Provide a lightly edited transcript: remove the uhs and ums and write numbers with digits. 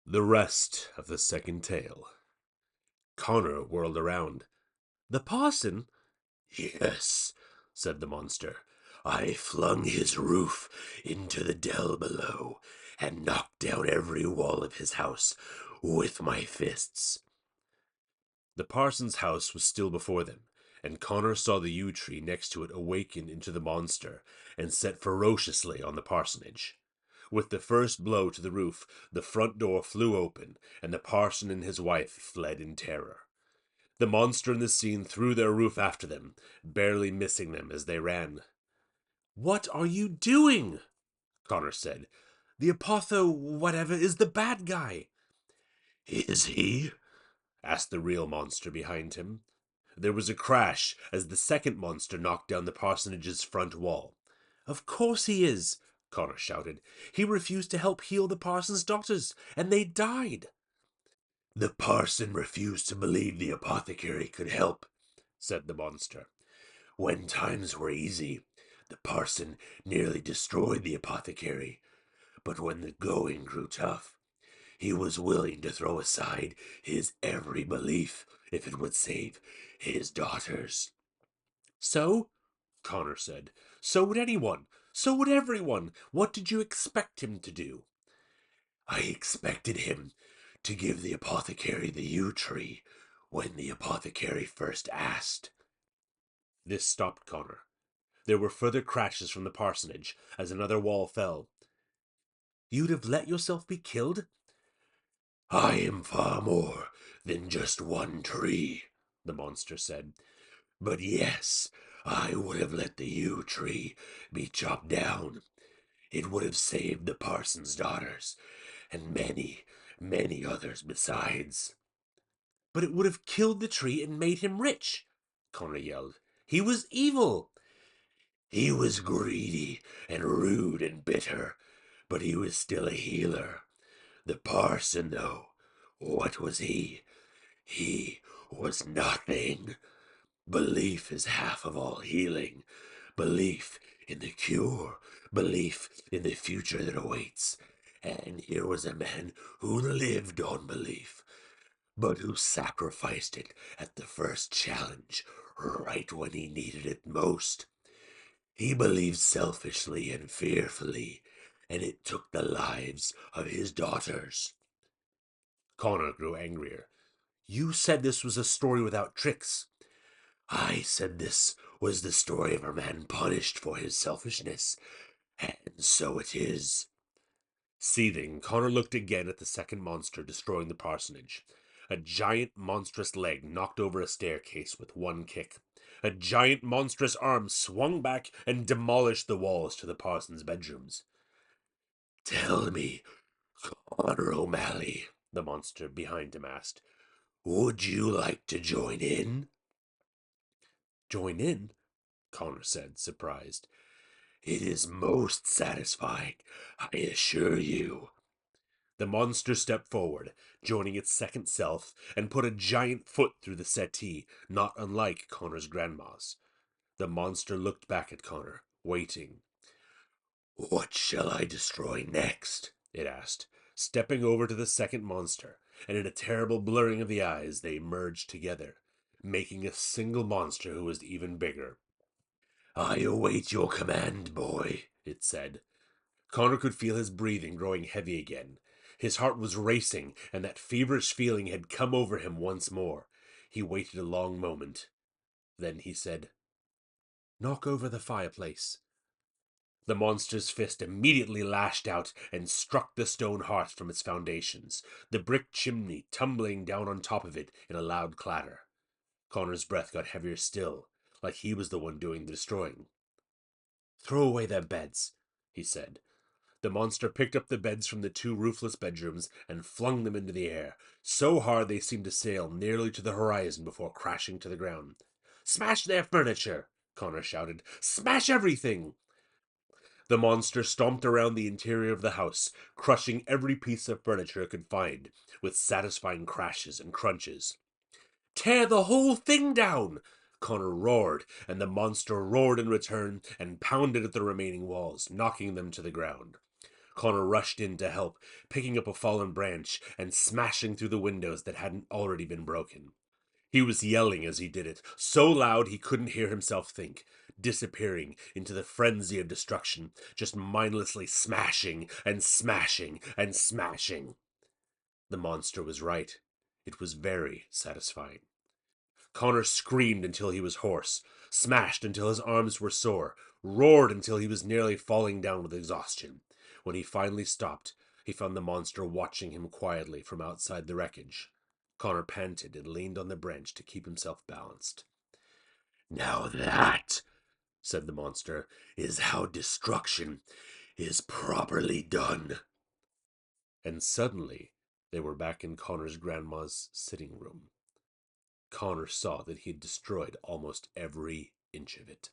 The rest of the second tale. Connor whirled around. The parson? Yes, said the monster. I flung his roof into the dell below and knocked down every wall of his house with my fists. The parson's house was still before them, and Connor saw the yew tree next to it awaken into the monster and set ferociously on the parsonage. With the first blow to the roof, the front door flew open, and the parson and his wife fled in terror. The monster in the scene threw their roof after them, barely missing them as they ran. What are you doing? Connor said. The Apotho whatever is the bad guy. Is he? Asked the real monster behind him. There was a crash as the second monster knocked down the parsonage's front wall. Of course he is, Connor shouted. He refused to help heal the parson's daughters, and they died. The parson refused to believe the apothecary could help, said the monster. When times were easy, the parson nearly destroyed the apothecary, but when the going grew tough, he was willing to throw aside his every belief if it would save his daughters. So? Connor said. So would anyone. So would everyone. What did you expect him to do? I expected him to give the apothecary the yew tree when the apothecary first asked. This stopped Connor. There were further crashes from the parsonage as another wall fell. You'd have let yourself be killed? I am far more than just one tree, the monster said. But yes, I would have let the yew tree be chopped down. It would have saved the parson's daughters, and many, many others besides. But it would have killed the tree and made him rich, Connor yelled. He was evil. He was greedy and rude and bitter, but he was still a healer. The parson, though, what was he? He was nothing. Belief is half of all healing. Belief in the cure. Belief in the future that awaits. And here was a man who lived on belief, but who sacrificed it at the first challenge, right when he needed it most. He believed selfishly and fearfully, and it took the lives of his daughters. Connor grew angrier. You said this was a story without tricks. I said this was the story of a man punished for his selfishness, and so it is. Seething, Connor looked again at the second monster destroying the parsonage. A giant monstrous leg knocked over a staircase with one kick. A giant monstrous arm swung back and demolished the walls to the parson's bedrooms. Tell me, Connor O'Malley, the monster behind him asked, would you like to join in? Join in? Connor said, surprised. It is most satisfying, I assure you. The monster stepped forward, joining its second self, and put a giant foot through the settee, not unlike Connor's grandma's. The monster looked back at Connor, waiting. What shall I destroy next? It asked, stepping over to the second monster, and in a terrible blurring of the eyes they merged together, making a single monster who was even bigger. I await your command, boy, it said. Connor could feel his breathing growing heavy again. His heart was racing, and that feverish feeling had come over him once more. He waited a long moment. Then he said, knock over the fireplace. The monster's fist immediately lashed out and struck the stone hearth from its foundations, the brick chimney tumbling down on top of it in a loud clatter. Connor's breath got heavier still, like he was the one doing the destroying. Throw away their beds, he said. The monster picked up the beds from the two roofless bedrooms and flung them into the air, so hard they seemed to sail nearly to the horizon before crashing to the ground. Smash their furniture, Connor shouted. Smash everything! The monster stomped around the interior of the house, crushing every piece of furniture it could find, with satisfying crashes and crunches. Tear the whole thing down! Connor roared, and the monster roared in return and pounded at the remaining walls, knocking them to the ground. Connor rushed in to help, picking up a fallen branch and smashing through the windows that hadn't already been broken. He was yelling as he did it, so loud he couldn't hear himself think, disappearing into the frenzy of destruction, just mindlessly smashing and smashing and smashing. The monster was right. It was very satisfying. Connor screamed until he was hoarse, smashed until his arms were sore, roared until he was nearly falling down with exhaustion. When he finally stopped, he found the monster watching him quietly from outside the wreckage. Connor panted and leaned on the branch to keep himself balanced. "Now that," said the monster, "is how destruction is properly done." And suddenly, they were back in Connor's grandma's sitting room. Connor saw that he had destroyed almost every inch of it.